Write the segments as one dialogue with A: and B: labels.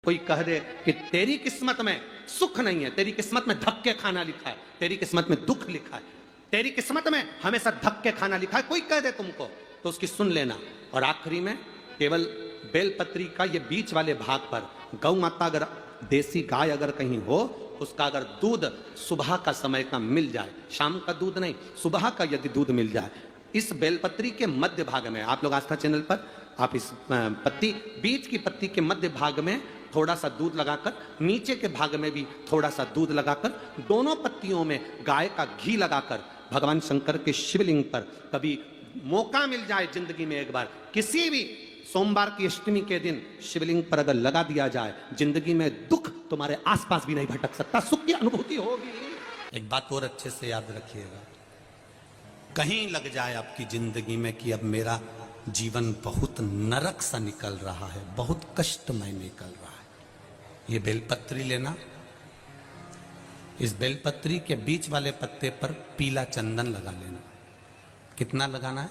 A: कोई कह दे कि तेरी किस्मत में सुख नहीं है, तेरी किस्मत में धक्के खाना लिखा है, तेरी किस्मत में दुख लिखा है, तेरी किस्मत में हमेशा धक्के खाना लिखा है, कोई कह दे तुमको तो उसकी सुन लेना। और आखिरी में केवल बेलपत्री का ये बीच वाले भाग पर गौ माता, अगर देसी गाय अगर कहीं हो, उसका अगर दूध सुबह का समय का मिल जाए, शाम का दूध नहीं, सुबह का यदि दूध मिल जाए, इस बेलपत्री के मध्य भाग में, आप लोग आस्था चैनल पर आप इस पत्ती, बीच की पत्ती के मध्य भाग में थोड़ा सा दूध लगाकर, नीचे के भाग में भी थोड़ा सा दूध लगाकर, दोनों पत्तियों में गाय का घी लगाकर भगवान शंकर के शिवलिंग पर कभी मौका मिल जाए जिंदगी में एक बार, किसी भी सोमवार की अष्टमी के दिन शिवलिंग पर अगर लगा दिया जाए, जिंदगी में दुख तुम्हारे आसपास भी नहीं भटक सकता, सुख की अनुभूति होगी। एक बात और अच्छे से याद रखिएगा, कहीं लग जाए आपकी जिंदगी में कि अब मेरा जीवन बहुत नरक सा निकल रहा है, बहुत कष्टमय निकल रहा है, ये बेलपत्री लेना, इस बेलपत्री के बीच वाले पत्ते पर पीला चंदन लगा लेना। कितना लगाना है?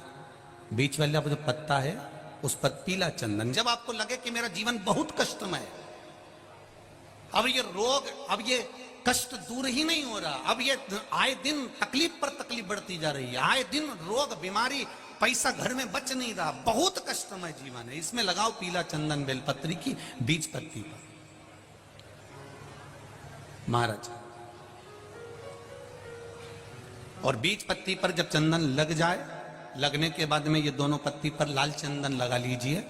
A: बीच वाला जो पत्ता है उस पर पीला चंदन। जब आपको लगे कि मेरा जीवन बहुत कष्टमय है, अब ये रोग, अब ये कष्ट दूर ही नहीं हो रहा, अब ये आए दिन तकलीफ पर तकलीफ बढ़ती जा रही है, आए दिन रोग बीमारी, पैसा घर में बच नहीं रहा, बहुत कष्टमय जीवन है, इसमें लगाओ पीला चंदन बेलपत्री की बीज पत्ती पर। महाराज, और बीज पत्ती पर जब चंदन लग जाए, लगने के बाद में ये दोनों पत्ती पर लाल चंदन लगा लीजिए।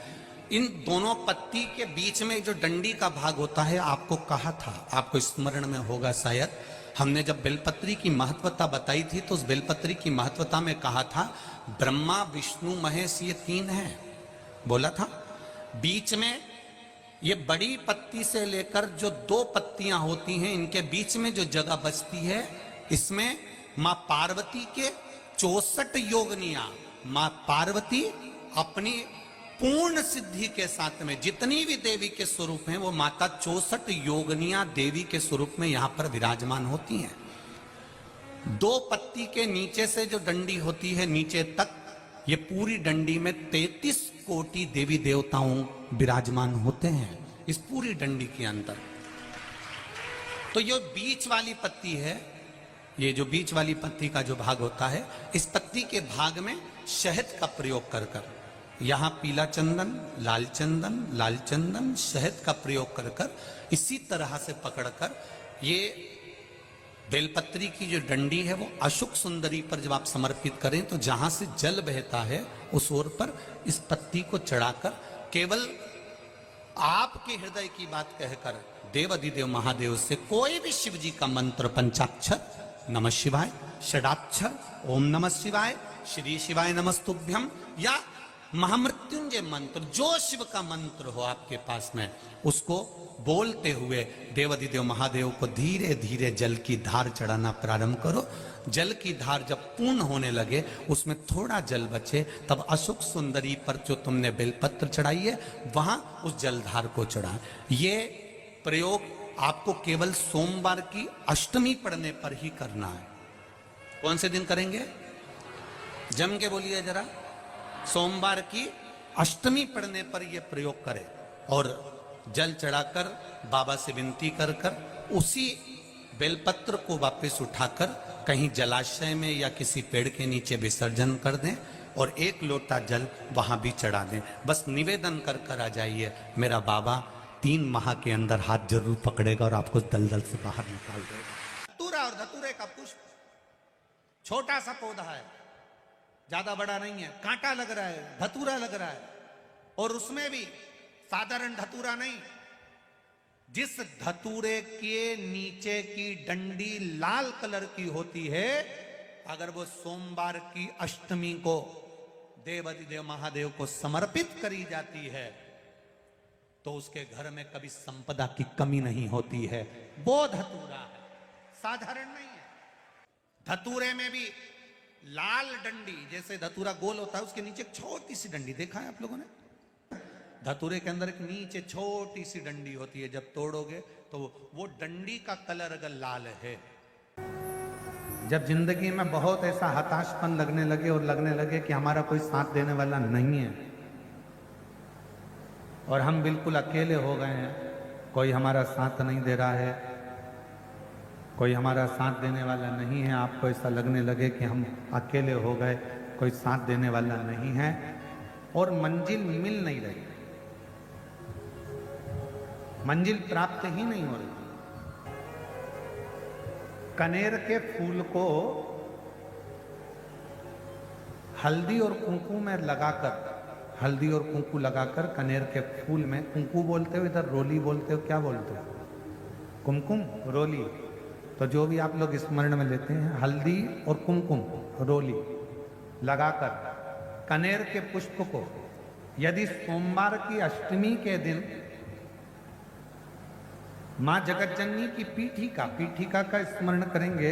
A: इन दोनों पत्ती के बीच में जो डंडी का भाग होता है, आपको कहा था, आपको स्मरण में होगा शायद, हमने जब बेलपत्री की महत्वता बताई थी तो उस बेलपत्री की महत्वता में कहा था ब्रह्मा विष्णु महेश ये तीन हैं, बोला था। बीच में ये बड़ी पत्ती से लेकर जो दो पत्तियां होती हैं, इनके बीच में जो जगह बचती है, इसमें मां पार्वती के 64 योगनियां, मां पार्वती अपनी पूर्ण सिद्धि के साथ में जितनी भी देवी के स्वरूप हैं, वो माता 64 योगनियां देवी के स्वरूप में यहां पर विराजमान होती हैं। दो पत्ती के नीचे से जो डंडी होती है नीचे तक, ये पूरी डंडी में 33 कोटि देवी देवताओं विराजमान होते हैं इस पूरी डंडी के अंदर। तो ये बीच वाली पत्ती है, ये जो बीच वाली पत्ती का जो भाग होता है, इस पत्ती के भाग में शहद का प्रयोग कर कर, यहां पीला चंदन, लाल चंदन, लाल चंदन, शहद का प्रयोग कर कर, इसी तरह से पकड़कर ये बेलपत्री की जो डंडी है वो अशुक सुंदरी पर जब आप समर्पित करें तो जहां से जल बहता है उस ओर पर इस पत्ती को चढ़ाकर केवल आपके हृदय की बात कहकर देवाधिदेव महादेव से कोई भी शिव जी का मंत्र, पंचाक्षर नमः शिवाय, षडाक्षर ओम नमः शिवाय, श्री शिवाय नमस्तुभ्यम, या महामृत्युंजय मंत्र, जो शिव का मंत्र हो आपके पास में, उसको बोलते हुए देवाधिदेव महादेव को धीरे धीरे जल की धार चढ़ाना प्रारंभ करो। जल की धार जब पूर्ण होने लगे, उसमें थोड़ा जल बचे, तब अशोक सुंदरी पर जो तुमने बेलपत्र चढ़ाई है वहां उस जलधार को चढ़ा। ये प्रयोग आपको केवल सोमवार की अष्टमी पढ़ने पर ही करना है। कौन से दिन करेंगे? जम के बोलिए जरा। सोमवार की अष्टमी पढ़ने पर यह प्रयोग करें और जल चढ़ाकर बाबा से विनती कर कर उसी बेलपत्र को वापस उठाकर कहीं जलाशय में या किसी पेड़ के नीचे विसर्जन कर दें और एक लोटा जल वहां भी चढ़ा दें। बस निवेदन कर कर आ जाइए, मेरा बाबा 3 माह के अंदर हाथ जरूर पकड़ेगा और आपको दलदल से बाहर निकाल देगा। धतूरा और धतूरे का पुष्प छोटा सा पौधा है, ज्यादा बड़ा नहीं है, कांटा लग रहा है, धतूरा लग रहा है, और उसमें भी साधारण धतूरा नहीं, जिस धतूरे के नीचे की डंडी लाल कलर की होती है, अगर वो सोमवार की अष्टमी को देवाधिदेव महादेव को समर्पित करी जाती है तो उसके घर में कभी संपदा की कमी नहीं होती है। वो धतूरा है, साधारण नहीं है। धतूरे में भी लाल डंडी, जैसे धतूरा गोल होता है उसके नीचे एक छोटी सी डंडी, देखा है आप लोगों ने? धतूरे के अंदर एक नीचे छोटी सी डंडी होती है, जब तोड़ोगे तो वो डंडी का कलर अगर लाल है, जब जिंदगी में बहुत ऐसा हताशपन लगने लगे और लगने लगे कि हमारा कोई साथ देने वाला नहीं है और हम बिल्कुल अकेले हो गए हैं कोई हमारा साथ नहीं दे रहा है, कोई हमारा साथ देने वाला नहीं है, आपको ऐसा लगने लगे कि हम अकेले हो गए, कोई साथ देने वाला नहीं है और मंजिल मिल नहीं रही, मंजिल प्राप्त ही नहीं हो रही। कनेर के फूल को हल्दी और कुंकू में लगाकर, हल्दी और कुंकू लगाकर कनेर के फूल में, कुंकू बोलते हो इधर, रोली बोलते हो, क्या बोलते हो? कुमकुम, रोली, तो जो भी आप लोग स्मरण में लेते हैं, हल्दी और कुमकुम, रोली लगाकर कनेर के पुष्प को यदि सोमवार की अष्टमी के दिन मां जगतजननी की पीठिका का स्मरण करेंगे।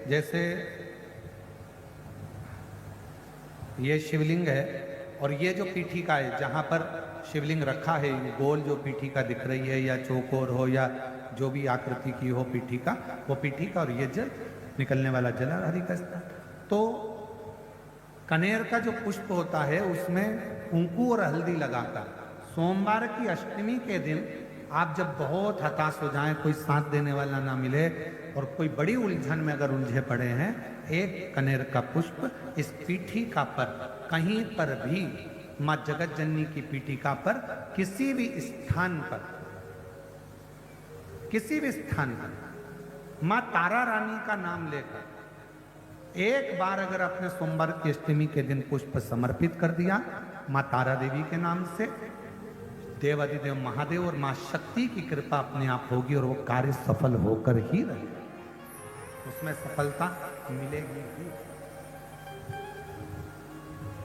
A: जैसे ये शिवलिंग है और ये जो पीठिका है जहां पर शिवलिंग रखा है, गोल जो पीठिका दिख रही है या चौकोर हो या जो भी आकृति की हो पीठिका, वो पीठिका और ये जल निकलने वाला जल हरि का स्थान। तो कनेर का जो पुष्प होता है उसमें कुंकू और हल्दी लगाकर सोमवार की अष्टमी के दिन आप जब बहुत हताश हो जाएं, कोई साथ देने वाला ना मिले और कोई बड़ी उलझन में अगर उलझे पड़े हैं, एक कनेर का पुष्प इस पीठिका पर कहीं पर भी, मां जगतजननी की पीठिका पर किसी भी स्थान पर, किसी भी स्थान पर मां तारा रानी का नाम लेकर एक बार अगर अपने सोमवार की अष्टमी के दिन पुष्प समर्पित कर दिया मां तारा देवी के नाम से, देवाधिदेव महादेव और मां शक्ति की कृपा अपने आप होगी और वो कार्य सफल होकर ही रहेगा, उसमें सफलता मिलेगी ही,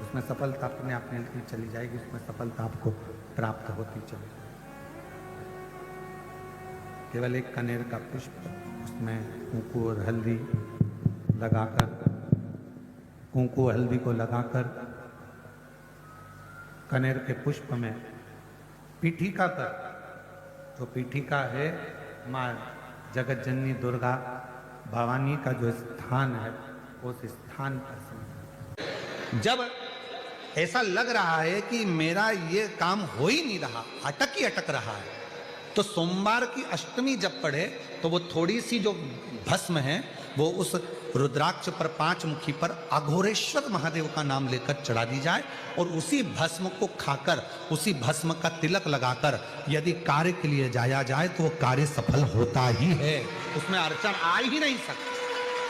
A: उसमें सफलता अपने आप मिलती चली जाएगी, उसमें सफलता आपको प्राप्त होती चली जाएगी। केवल एक कनेर का पुष्प, उसमें कुंकू और हल्दी लगाकर, कुंकू हल्दी को लगाकर कनेर के पुष्प में पीठिका पर, तो पीठिका है मां जगतजननी दुर्गा भवानी का जो स्थान है, उस स्थान पर जब ऐसा लग रहा है कि मेरा ये काम हो ही नहीं रहा, अटक ही अटक रहा है, तो सोमवार की अष्टमी जब पढ़े तो वो थोड़ी सी जो भस्म है वो उस रुद्राक्ष पर, 5 मुखी पर अघोरेश्वर महादेव का नाम लेकर चढ़ा दी जाए और उसी भस्म को खाकर, उसी भस्म का तिलक लगाकर यदि कार्य के लिए जाया जाए तो वो कार्य सफल होता ही है, उसमें अड़चन आ ही नहीं सकती,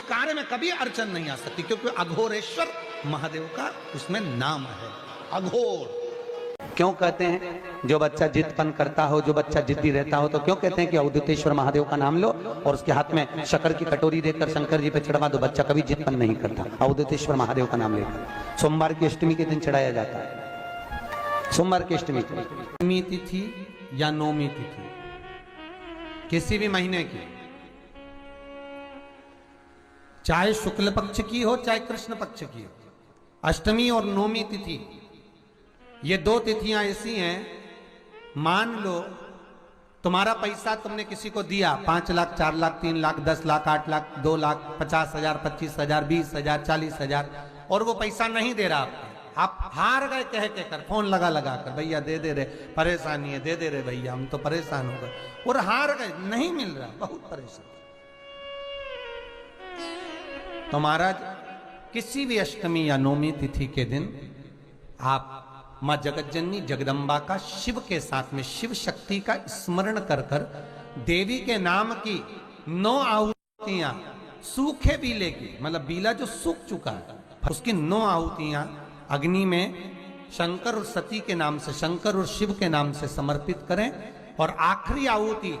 A: कार्य में कभी अड़चन नहीं आ सकती, क्योंकि अघोरेश्वर महादेव का उसमें नाम है, अघोर।
B: क्यों कहते हैं जो बच्चा जिदपन करता हो, जो बच्चा जिद्दी रहता हो, तो क्यों कहते हैं कि अवधूतेश्वर महादेव का नाम लो और उसके हाथ में शक्कर की कटोरी देकर शंकर जी पे चढ़वा दो, बच्चा कभी जिदपन नहीं करता। अवधूतेश्वर महादेव का नाम लेकर सोमवार की अष्टमी के दिन चढ़ाया जाता है। सोमवार की अष्टमी
A: तिथि या नौमी तिथि किसी भी महीने की, चाहे शुक्ल पक्ष की हो चाहे कृष्ण पक्ष की हो, अष्टमी और नौमी तिथि, ये 2 तिथियां ऐसी हैं, मान लो तुम्हारा पैसा तुमने किसी को दिया, 5 लाख, 4 लाख, 3 लाख, 10 लाख, 8 लाख, 2 लाख, 50,000, 25,000, 20,000, 40,000 और वो पैसा नहीं दे रहा आपको, आप हार गए कह के कर, फोन लगा कर, भैया दे दे रे, परेशानी है, दे दे रे भैया, हम तो परेशान हो गए, और हार गए, नहीं मिल रहा, बहुत परेशान। तो महाराज किसी भी अष्टमी या नौमी तिथि के दिन आप मां जगतजननी जगदम्बा का शिव के साथ में, शिव शक्ति का स्मरण कर कर देवी के नाम की 9 आहुतियां, सूखे बीले की, मतलब बीला जो सूख चुका है उसकी 9 आहुतियां अग्नि में शंकर और सती के नाम से, शंकर और शिव के नाम से समर्पित करें, और आखिरी आहुति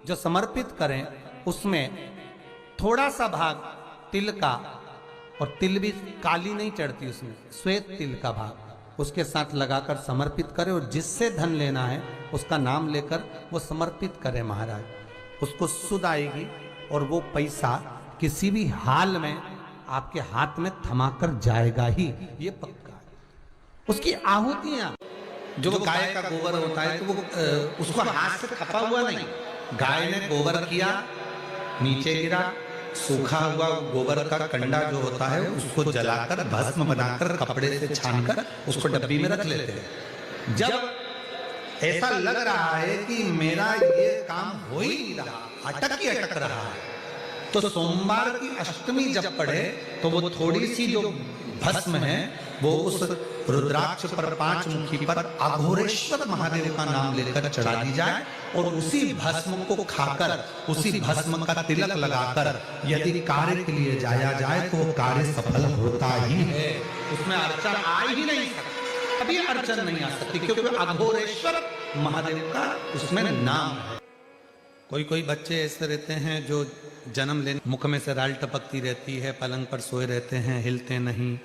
A: जो समर्पित करें उसमें थोड़ा सा भाग तिल का, और तिल भी काली नहीं चढ़ती उसमें, श्वेत तिल का भाग उसके साथ लगाकर समर्पित करें, और जिससे धन लेना है उसका नाम लेकर वो समर्पित करें महाराज, उसको सुध आएगी और वो पैसा किसी भी हाल में आपके हाथ में थमाकर जाएगा ही, ये पक्का है। उसकी आहुतियां जो गाय का गोबर होता है तो वो उसको हाथ से खपा हुआ नहीं, गाय ने गोबर किया, नीचे गिरा, सूखा हुआ गोबर का कंडा जो होता है उसको जलाकर भस्म बनाकर कपड़े से छानकर उसको डब्बी में रख लेते हैं। जब ऐसा लग रहा है कि मेरा ये काम हो ही नहीं रहा, अटक ही अटक रहा है। तो सोमवार की अष्टमी जब पड़े तो वो थोड़ी सी जो भस्म है वो उस रुद्राक्ष पर, पांच मुखी पर अघोरेश्वर महादेव का नाम लेकर चढ़ा दी जाए और उसी भस्म को खाकर, उसी भस्म का तिलक लगाकर यदि कार्य के लिए जाया जाए तो वो कार्य सफल होता ही है। उसमें अड़चन आ ही नहीं सकती, अभी अड़चन नहीं आ सकती, क्योंकि अघोरेश्वर महादेव का उसमें नाम है। कोई कोई बच्चे ऐसे रहते हैं जो जन्म लेने मुख में से राल टपकती रहती है, पलंग पर सोए रहते हैं, हिलते नहीं,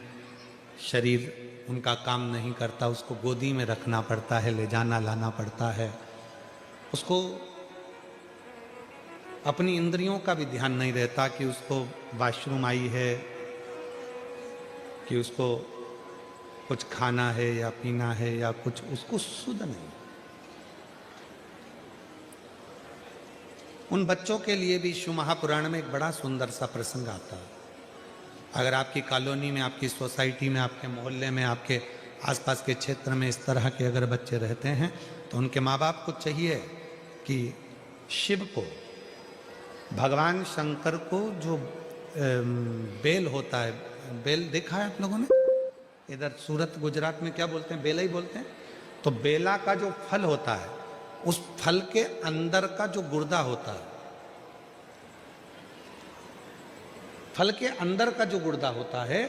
A: शरीर उनका काम नहीं करता, उसको गोदी में रखना पड़ता है, ले जाना लाना पड़ता है। उसको अपनी इंद्रियों का भी ध्यान नहीं रहता कि उसको वॉशरूम आई है, कि उसको कुछ खाना है या पीना है या कुछ, उसको सुध नहीं। उन बच्चों के लिए भी शिव महापुराण में एक बड़ा सुंदर सा प्रसंग आता है। अगर आपकी कॉलोनी में, आपकी सोसाइटी में, आपके मोहल्ले में, आपके आसपास के क्षेत्र में इस तरह के अगर बच्चे रहते हैं तो उनके माँ बाप को चाहिए कि शिव को, भगवान शंकर को जो बेल होता है, बेल देखा है आप लोगों ने? इधर सूरत गुजरात में क्या बोलते हैं? बेला ही बोलते हैं। तो बेला का जो फल होता है, उस फल के अंदर का जो गुर्दा होता है, फल के अंदर का जो गुर्दा होता है,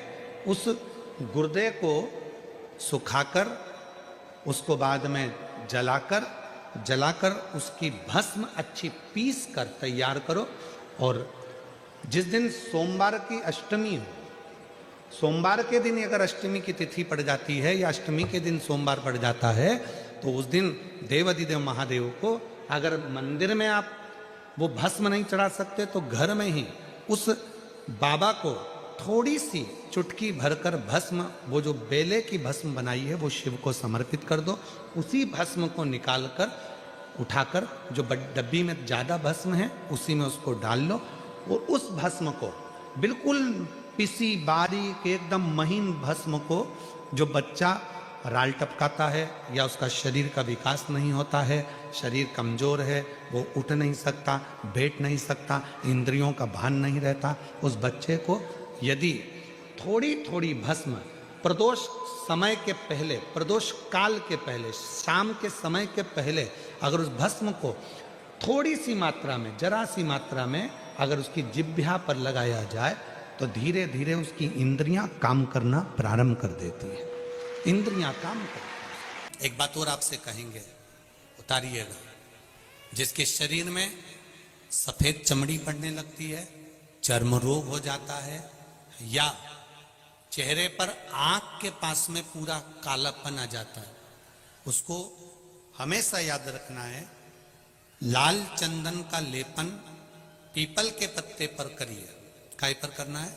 A: उस गुर्दे को सुखाकर, उसको बाद में जलाकर उसकी भस्म अच्छी पीस कर तैयार करो। और जिस दिन सोमवार की अष्टमी हो, सोमवार के दिन अगर अष्टमी की तिथि पड़ जाती है या अष्टमी के दिन सोमवार पड़ जाता है, तो उस दिन देवाधिदेव महादेव को, अगर मंदिर में आप वो भस्म नहीं चढ़ा सकते तो घर में ही उस बाबा को थोड़ी सी चुटकी भरकर भस्म, वो जो बेले की भस्म बनाई है वो शिव को समर्पित कर दो। उसी भस्म को निकालकर उठाकर, जो डब्बी में ज़्यादा भस्म है उसी में उसको डाल लो और उस भस्म को बिल्कुल पिसी बारीक एकदम महीन भस्म को, जो बच्चा राल टपकाता है या उसका शरीर का विकास नहीं होता है, शरीर कमजोर है, वो उठ नहीं सकता, बैठ नहीं सकता, इंद्रियों का भान नहीं रहता, उस बच्चे को यदि थोड़ी थोड़ी भस्म प्रदोष समय के पहले, प्रदोष काल के पहले, शाम के समय के पहले अगर उस भस्म को थोड़ी सी मात्रा में, जरा सी मात्रा में अगर उसकी जिह्वा पर लगाया जाए तो धीरे धीरे उसकी इंद्रियां काम करना प्रारंभ कर देती है। इंद्रियां काम करती। एक बात और आपसे कहेंगे, उतारिएगा। जिसके शरीर में सफेद चमड़ी पड़ने लगती है, चर्म रोग हो जाता है, या चेहरे पर आंख के पास में पूरा कालापन आ जाता है, उसको हमेशा याद रखना है, लाल चंदन का लेपन पीपल के पत्ते पर करिए। काय पर करना है?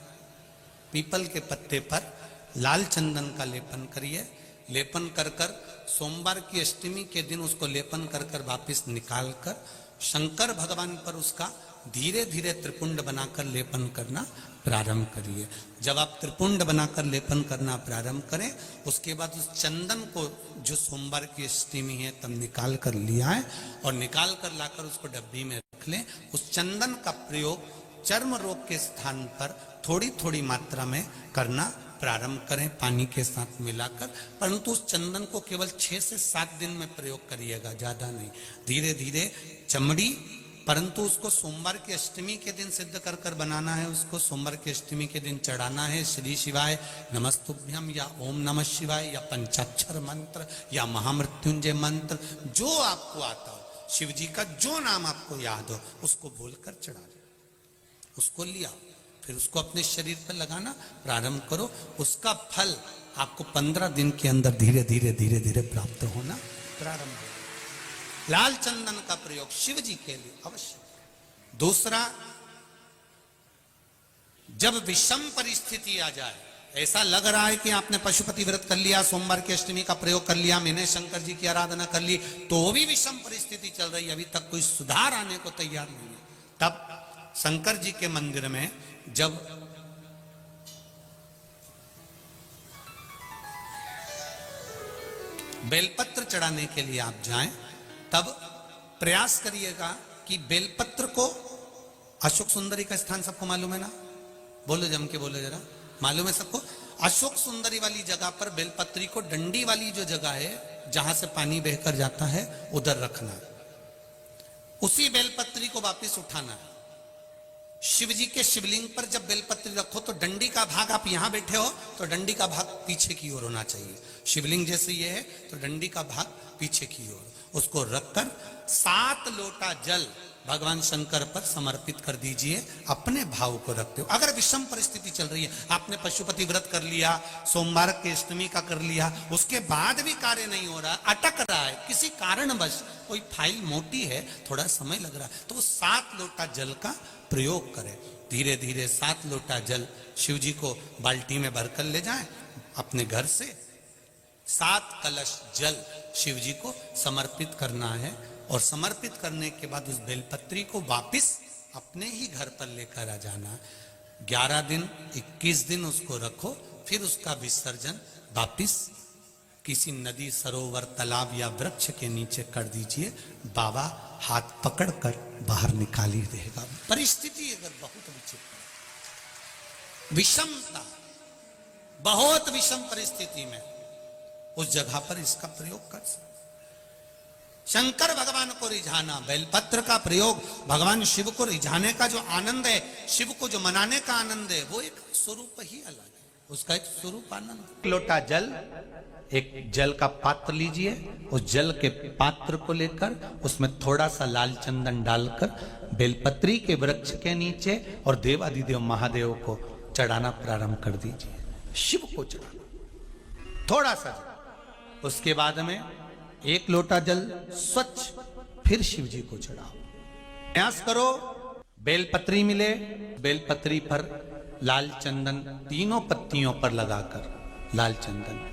A: पीपल के पत्ते पर लाल चंदन का लेपन करिए। लेपन कर कर सोमवार की अष्टमी के दिन उसको लेपन कर कर वापिस निकाल कर शंकर भगवान पर उसका धीरे धीरे त्रिपुंड बनाकर लेपन करना प्रारंभ करिए। जब आप त्रिपुंड बनाकर लेपन करना प्रारंभ करें, उसके बाद उस चंदन को, जो सोमवार की अष्टमी है, तब निकाल कर लिया है और निकाल कर लाकर उसको डब्बी में रख लें। उस चंदन का प्रयोग चर्म रोग के स्थान पर थोड़ी थोड़ी मात्रा में करना प्रारंभ करें, पानी के साथ मिलाकर। परंतु उस चंदन को केवल 6 से 7 दिन में प्रयोग करिएगा, ज्यादा नहीं। धीरे धीरे चमड़ी, परंतु उसको सोमवार की अष्टमी के दिन सिद्ध कर कर बनाना है, उसको सोमवार की अष्टमी के दिन चढ़ाना है। श्री शिवाय नमस्तुभ्यम या ओम नमः शिवाय या पंचाक्षर मंत्र या महामृत्युंजय मंत्र, जो आपको आता हो, शिव जी का जो नाम आपको याद हो, उसको बोलकर चढ़ा दो। उसको लिया, फिर उसको अपने शरीर पर लगाना प्रारंभ करो। उसका फल आपको 15 दिन के अंदर धीरे धीरे धीरे धीरे प्राप्त होना प्रारंभ हो। लाल चंदन का प्रयोग शिव जी के लिए अवश्य। दूसरा, जब विषम परिस्थिति आ जाए, ऐसा लग रहा है कि आपने पशुपति व्रत कर लिया, सोमवार की अष्टमी का प्रयोग कर लिया, मैंने शंकर जी की आराधना कर ली, तो भी विषम परिस्थिति चल रही है, अभी तक कोई सुधार आने को तैयार नहीं है, तब शंकर जी के मंदिर में जब बेलपत्र चढ़ाने के लिए आप जाएं, तब प्रयास करिएगा कि बेलपत्र को, अशोक सुंदरी का स्थान सबको मालूम है ना? बोलो जम के बोलो जरा, मालूम है सबको? अशोक सुंदरी वाली जगह पर बेलपत्री को डंडी वाली जो जगह है जहां से पानी बहकर जाता है उधर रखना, उसी बेलपत्री को वापस उठाना। शिव जी के शिवलिंग पर जब बेलपत्री रखो तो डंडी का भाग, आप यहां बैठे हो तो डंडी का भाग पीछे की ओर होना चाहिए। शिवलिंग जैसे ये है तो डंडी का भाग पीछे की ओर, उसको रखकर 7 लोटा जल भगवान शंकर पर समर्पित कर दीजिए, अपने भाव को रखते हो। अगर विषम परिस्थिति चल रही है, आपने पशुपति व्रत कर लिया, सोमवार के अष्टमी का कर लिया, उसके बाद भी कार्य नहीं हो रहा, अटक रहा है किसी कारणवश, कोई फाइल मोटी है, थोड़ा समय लग रहा है, तो 7 लोटा जल का प्रयोग करें। धीरे धीरे 7 लोटा जल शिव जी को बाल्टी में भरकर ले जाएं अपने घर से। 7 कलश जल शिव जी को समर्पित करना है, और समर्पित करने के बाद उस बेलपत्री को वापस अपने ही घर पर लेकर आ जाना। 11 दिन 21 दिन उसको रखो, फिर उसका विसर्जन वापस किसी नदी, सरोवर, तालाब या वृक्ष के नीचे कर दीजिए। बाबा हाथ पकड़कर बाहर निकाल ही देगा। परिस्थिति अगर बहुत विचित्र, विषमता, बहुत विषम परिस्थिति में उस जगह पर इसका प्रयोग कर सकते। शंकर भगवान को रिझाना, बेलपत्र का प्रयोग भगवान शिव को रिझाने का जो आनंद है, शिव को जो मनाने का आनंद है, वो एक स्वरूप ही अलग है, उसका एक स्वरूप आनंद। एक लोटा जल, एक जल का पात्र लीजिए, उस जल के पात्र को लेकर उसमें थोड़ा सा लाल चंदन डालकर बेलपत्री के वृक्ष के नीचे और देवादिदेव महादेव को चढ़ाना प्रारंभ कर दीजिए। शिव को चढ़ाना थोड़ा सा जल, उसके बाद में 1 लोटा जल स्वच्छ फिर शिव जी को चढ़ाओ। प्रयास करो बेलपत्री मिले, बेलपत्री पर लाल चंदन तीनों पत्तियों पर लगाकर लाल चंदन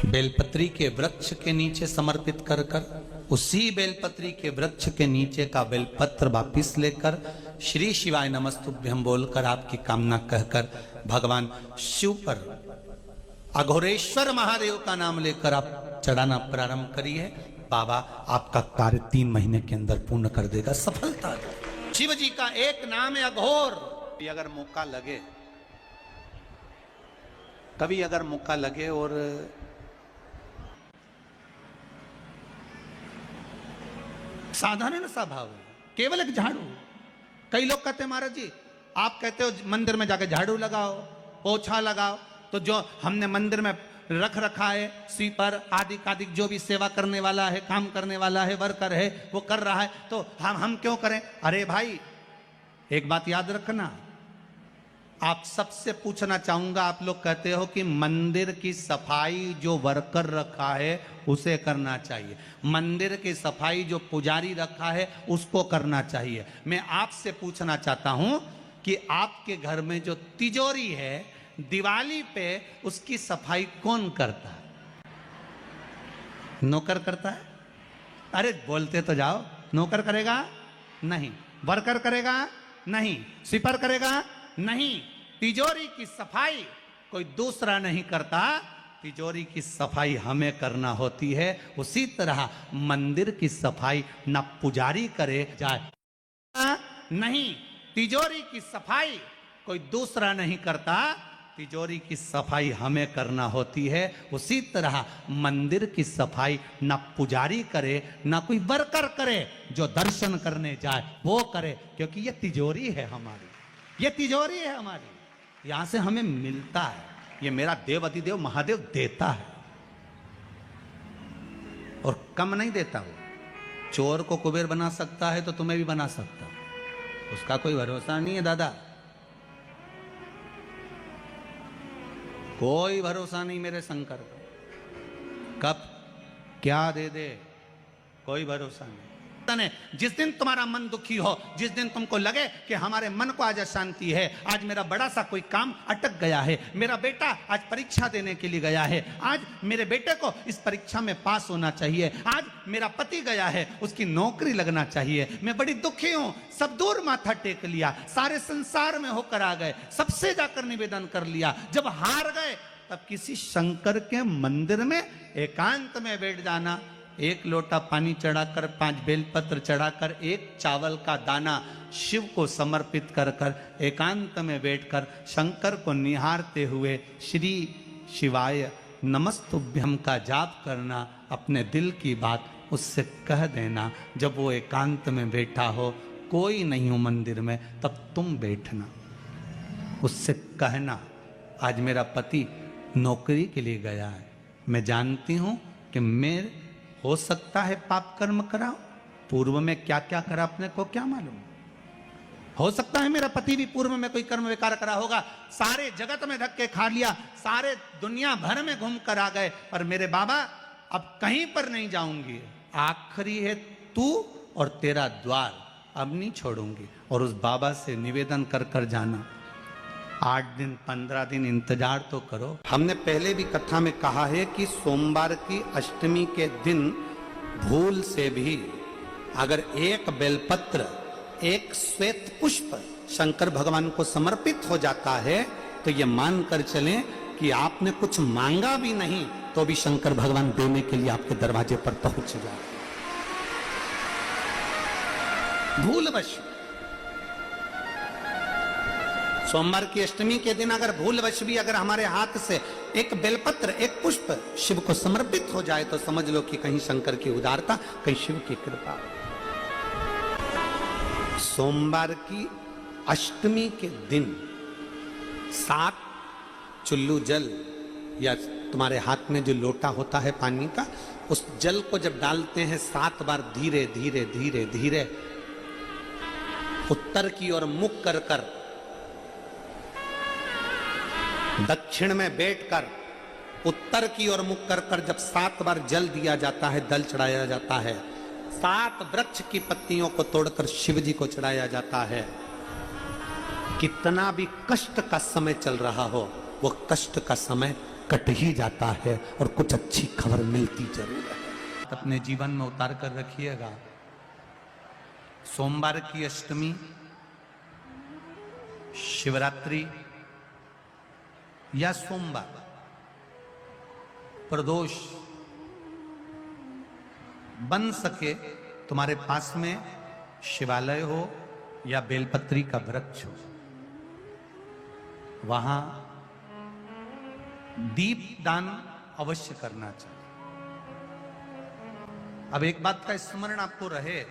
A: बेलपत्री के वृक्ष के नीचे समर्पित कर कर उसी बेलपत्री के वृक्ष के नीचे का बेलपत्र वापिस लेकर श्री शिवाय नमस्तुभ्यं बोलकर आपकी कामना कहकर भगवान शिव पर अघोरेश्वर महादेव का नाम लेकर आप चढ़ाना प्रारंभ करिए। बाबा आपका कार्य 3 महीने के अंदर पूर्ण कर देगा, सफलता देगा। शिव जी का एक नाम है अघोर। अगर मौका लगे, कभी अगर मौका लगे और साधारण सा भाव है, केवल एक झाड़ू। कई लोग कहते हैं महाराज जी, आप कहते हो मंदिर में जाके झाड़ू लगाओ, पोछा लगाओ, तो जो हमने मंदिर में रख रखा है स्वीपर आदि जो भी सेवा करने वाला है, काम करने वाला है, वर्कर है, वो कर रहा है, तो हम क्यों करें? अरे भाई, एक बात याद रखना, आप सबसे पूछना चाहूंगा, आप लोग कहते हो कि मंदिर की सफाई जो वर्कर रखा है उसे करना चाहिए, मंदिर की सफाई जो पुजारी रखा है उसको करना चाहिए। मैं आपसे पूछना चाहता हूं कि आपके घर में जो तिजोरी है, दिवाली पे उसकी सफाई कौन करता है? नौकर करता है? अरे बोलते तो जाओ। नौकर करेगा? नहीं। वर्कर करेगा? नहीं। स्वीपर करेगा? नहीं। तिजोरी की सफाई कोई दूसरा नहीं करता, तिजोरी की सफाई हमें करना होती है। उसी तरह मंदिर की सफाई न पुजारी करे जाए, नहीं, तिजोरी की सफाई कोई दूसरा नहीं करता, तिजोरी की सफाई हमें करना होती है। उसी तरह मंदिर की सफाई न पुजारी करे न कोई वर्कर करे, जो दर्शन करने जाए वो करे, क्योंकि ये तिजोरी है हमारी, ये तिजोरी है हमारी, यहां से हमें मिलता है, ये मेरा देव अतिदेव महादेव देता है और कम नहीं देता। वो चोर को कुबेर बना सकता है तो तुम्हें भी बना सकता, उसका कोई भरोसा नहीं है दादा, कोई भरोसा नहीं मेरे शंकर का, कब क्या दे दे कोई भरोसा नहीं। जिस दिन तुम्हारा मन दुखी हो, जिस दिन तुमको लगे कि हमारे मन को आज अशांति है, आज मेरा बड़ा सा कोई काम अटक गया है, मेरा बेटा आज परीक्षा देने के लिए गया है, आज मेरे बेटे को इस परीक्षा में पास होना चाहिए, आज मेरा पति गया है उसकी नौकरी लगना चाहिए, मैं बड़ी दुखी हूं, सब दूर माथा टेक लिया, सारे संसार में होकर आ गए, सबसे जाकर निवेदन कर लिया, जब हार गए तब किसी शंकर के मंदिर में एकांत में बैठ जाना, एक लोटा पानी चढ़ाकर, 5 बेलपत्र चढ़ाकर, एक चावल का दाना शिव को समर्पित कर कर एकांत में बैठकर शंकर को निहारते हुए श्री शिवाय नमस्तुभ्यम का जाप करना, अपने दिल की बात उससे कह देना। जब वो एकांत में बैठा हो, कोई नहीं हो मंदिर में, तब तुम बैठना, उससे कहना आज मेरा पति नौकरी के लिए गया है, मैं जानती हूं कि मेरे हो सकता है पाप कर्म करा, पूर्व में क्या क्या करा अपने को क्या मालूम, हो सकता है मेरा पति भी पूर्व में कोई कर्म विकार करा होगा, सारे जगत में धक्के खा लिया, सारे दुनिया भर में घूम कर आ गए, पर मेरे बाबा अब कहीं पर नहीं जाऊंगी, आखिरी है तू और तेरा द्वार, अब नहीं छोड़ूंगी। और उस बाबा से निवेदन कर कर जाना। 8 दिन 15 दिन इंतजार तो करो। हमने पहले भी कथा में कहा है कि सोमवार की अष्टमी के दिन भूल से भी अगर एक बेलपत्र, एक श्वेत पुष्प शंकर भगवान को समर्पित हो जाता है, तो ये मानकर चलें कि आपने कुछ मांगा भी नहीं तो भी शंकर भगवान देने के लिए आपके दरवाजे पर पहुंच जाए। भूलवश सोमवार की अष्टमी के दिन अगर भूलवश भी अगर हमारे हाथ से एक बेलपत्र, एक पुष्प शिव को समर्पित हो जाए, तो समझ लो कि कहीं शंकर की उदारता, कहीं शिव की कृपा। सोमवार की अष्टमी के दिन 7 चुल्लू जल या तुम्हारे हाथ में जो लोटा होता है पानी का, उस जल को जब डालते हैं 7 बार धीरे धीरे धीरे धीरे उत्तर की ओर मुख कर कर, दक्षिण में बैठकर उत्तर की ओर मुख कर कर जब 7 बार जल दिया जाता है, दल चढ़ाया जाता है, 7 वृक्ष की पत्तियों को तोड़कर शिव जी को चढ़ाया जाता है। कितना भी कष्ट का समय चल रहा हो, वो कष्ट का समय कट ही जाता है और कुछ अच्छी खबर मिलती जरूर है। अपने जीवन में उतार कर रखिएगा। सोमवार की अष्टमी, शिवरात्रि या सोमवार, प्रदोष, बन सके तुम्हारे पास में शिवालय हो या बेलपत्री का वृक्ष हो, वहां दीप दान अवश्य करना चाहिए। अब एक बात का स्मरण आपको रहे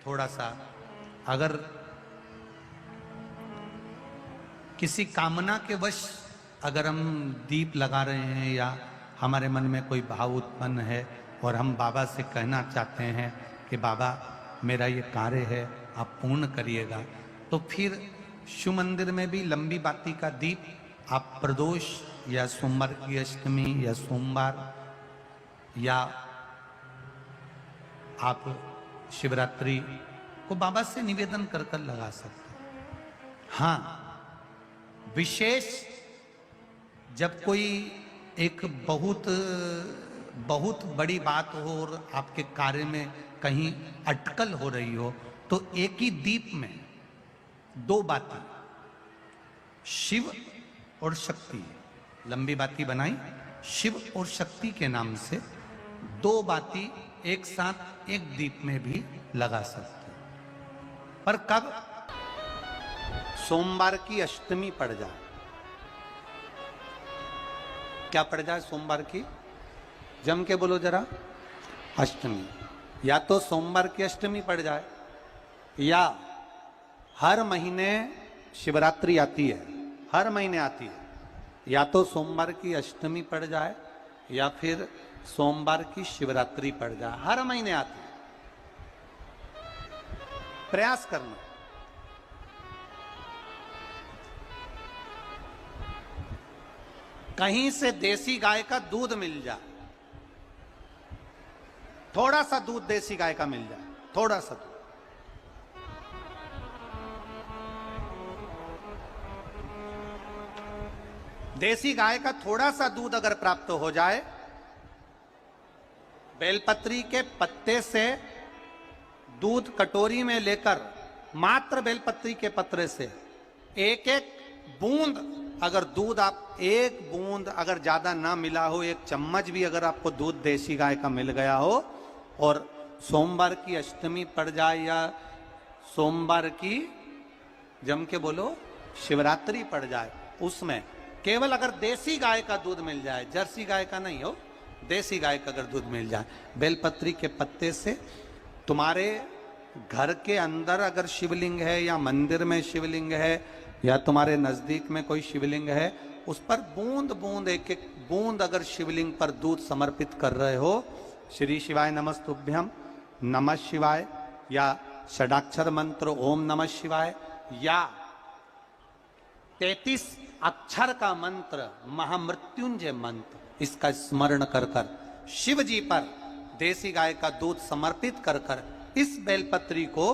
A: थोड़ा सा, अगर किसी कामना के वश अगर हम दीप लगा रहे हैं या हमारे मन में कोई भाव उत्पन्न है और हम बाबा से कहना चाहते हैं कि बाबा मेरा ये कार्य है आप पूर्ण करिएगा, तो फिर शिव मंदिर में भी लंबी बाती का दीप आप प्रदोष या सोमवार की अष्टमी या सोमवार या आप शिवरात्रि को बाबा से निवेदन कर कर लगा सकते हैं। हाँ, विशेष जब कोई एक बहुत बड़ी बात हो और आपके कार्य में कहीं अटकल हो रही हो, तो एक ही दीप में 2 बाती, शिव और शक्ति, लंबी बाती बनाई शिव और शक्ति के नाम से, 2 बाती एक साथ एक दीप में भी लगा सकते हैं। पर कब? सोमवार की अष्टमी पड़ जाए। क्या पड़ जाए सोमवार की? जम के बोलो जरा। अष्टमी। या तो सोमवार की अष्टमी पड़ जाए, या हर महीने शिवरात्रि आती है, हर महीने आती है, या तो सोमवार की अष्टमी पड़ जाए या फिर सोमवार की शिवरात्रि पड़ जाए, हर महीने आती है। प्रयास करना। कहीं से देसी गाय का दूध मिल जाए, थोड़ा सा दूध देसी गाय का मिल जाए, थोड़ा सा दूध, देसी गाय का थोड़ा सा दूध अगर प्राप्त हो जाए, बेलपत्री के पत्ते से दूध कटोरी में लेकर, मात्र बेलपत्री के पत्रे से एक एक बूंद अगर दूध आप एक बूंद अगर ज्यादा ना मिला हो, एक चम्मच भी अगर आपको दूध देसी गाय का मिल गया हो और सोमवार की अष्टमी पड़ जाए या सोमवार की जम के बोलो शिवरात्रि पड़ जाए, उसमें केवल अगर देसी गाय का दूध मिल जाए, जर्सी गाय का नहीं हो, देसी गाय का अगर दूध मिल जाए, बेलपत्री के पत्ते से तुम्हारे घर के अंदर अगर शिवलिंग है या मंदिर में शिवलिंग है या तुम्हारे नजदीक में कोई शिवलिंग है, उस पर बूंद बूंद एक एक बूंद अगर शिवलिंग पर दूध समर्पित कर रहे हो, श्री शिवाय नमस्तुभ्यम, नमः शिवाय या षडाक्षर मंत्र ओम नमः शिवाय या 33 अक्षर का मंत्र महामृत्युंजय मंत्र, इसका स्मरण कर कर शिव जी पर देसी गाय का दूध समर्पित कर कर इस बेलपत्री को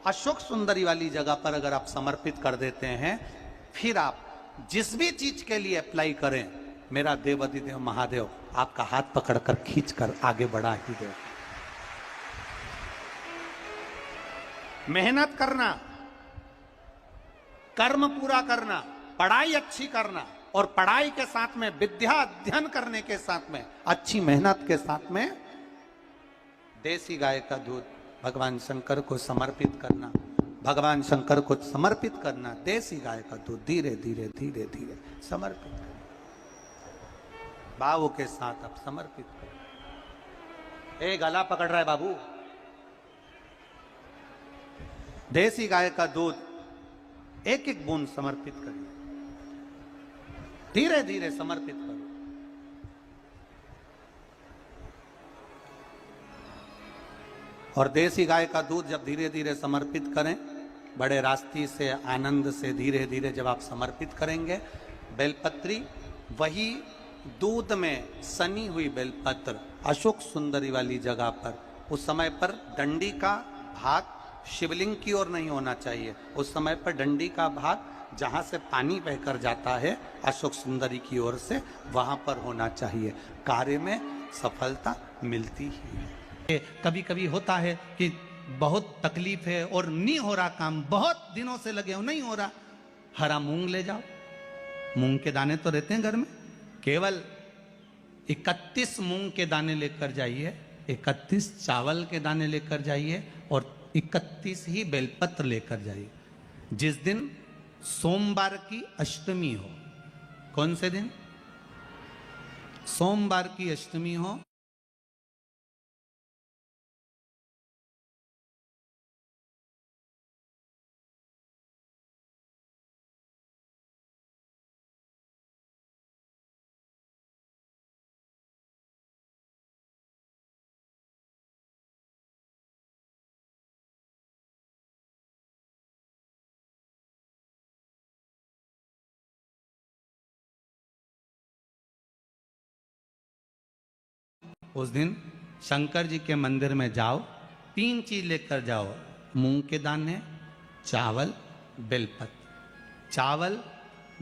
A: अशोक सुंदरी वाली जगह पर अगर आप समर्पित कर देते हैं, फिर आप जिस भी चीज के लिए अप्लाई करें, मेरा देवाधिदेव महादेव आपका हाथ पकड़कर खींचकर आगे बढ़ा ही दे। मेहनत करना, कर्म पूरा करना, पढ़ाई अच्छी करना और पढ़ाई के साथ में विद्या अध्ययन करने के साथ में अच्छी मेहनत के साथ में देसी गाय का दूध भगवान शंकर को समर्पित करना, भगवान शंकर को समर्पित करना, देसी गाय का दूध धीरे धीरे धीरे धीरे समर्पित करना, भावों के साथ आप समर्पित करें। ए गला पकड़ रहा है बाबू, देसी गाय का दूध एक एक बूंद समर्पित करिए, धीरे धीरे समर्पित करो। और देसी गाय का दूध जब धीरे धीरे समर्पित करें, बड़े रास्ते से आनंद से धीरे धीरे जब आप समर्पित करेंगे, बेलपत्री वही दूध में सनी हुई बेलपत्र अशोक सुंदरी वाली जगह पर, उस समय पर डंडी का भाग शिवलिंग की ओर नहीं होना चाहिए, उस समय पर डंडी का भाग जहां से पानी बहकर जाता है अशोक सुंदरी की ओर से, वहां पर होना चाहिए। कार्य में सफलता मिलती ही है। कभी कभी होता है कि बहुत तकलीफ है और नहीं हो रहा काम, बहुत दिनों से लगे हो नहीं हो रहा, हरा मूंग ले जाओ, मूंग के दाने तो रहते हैं घर में, केवल 31 मूंग के दाने लेकर जाइए, 31 चावल के दाने लेकर जाइए और 31 ही बेलपत्र लेकर जाइए। जिस दिन सोमवार की अष्टमी हो, कौन से दिन? सोमवार की अष्टमी हो, उस दिन शंकर जी के मंदिर में जाओ, 3 चीज लेकर जाओ, मूंग के दाने, चावल, बेलपत्र। चावल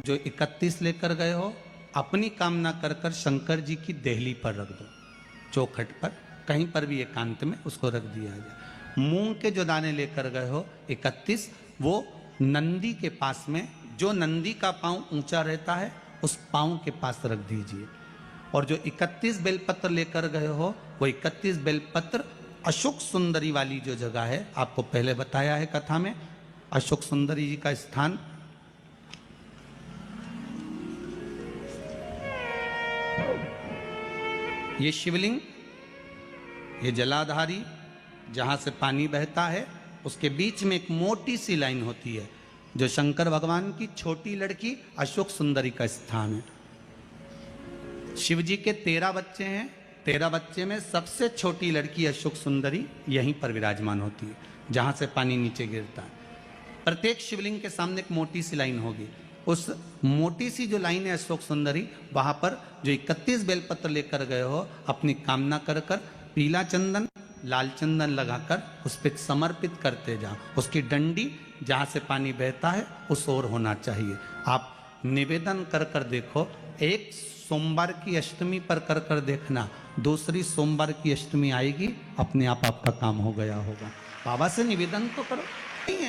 A: जो 31 लेकर गए हो, अपनी कामना कर कर शंकर जी की देहली पर रख दो, चौखट पर, कहीं पर भी एकांत में उसको रख दिया जाए। मूंग के जो दाने लेकर गए हो 31, वो नंदी के पास में, जो नंदी का पांव ऊंचा रहता है उस पांव के पास रख दीजिए। और जो 31 बेलपत्र लेकर गए हो, वो 31 बेलपत्र अशोक सुंदरी वाली जो जगह है, आपको पहले बताया है कथा में, अशोक सुंदरी जी का स्थान ये शिवलिंग, ये जलाधारी जहां से पानी बहता है, उसके बीच में एक मोटी सी लाइन होती है जो शंकर भगवान की छोटी लड़की अशोक सुंदरी का स्थान है। शिव जी के 13 बच्चे हैं, 13 बच्चे में सबसे छोटी लड़की अशोक सुंदरी यहीं पर विराजमान होती है, जहां से पानी नीचे गिरता है। प्रत्येक शिवलिंग के सामने एक मोटी सी लाइन होगी, उस मोटी सी जो लाइन है अशोक सुंदरी, वहां पर जो 31 बेलपत्र लेकर गए हो, अपनी कामना कर कर पीला चंदन लाल चंदन लगाकर उस पर समर्पित करते जाओ। उसकी डंडी जहां से पानी बहता है उस ओर होना चाहिए। आप निवेदन कर कर देखो, एक सोमवार की अष्टमी पर कर कर देखना, दूसरी सोमवार की अष्टमी आएगी, अपने आप आपका काम हो गया होगा। बाबा से निवेदन तो करो।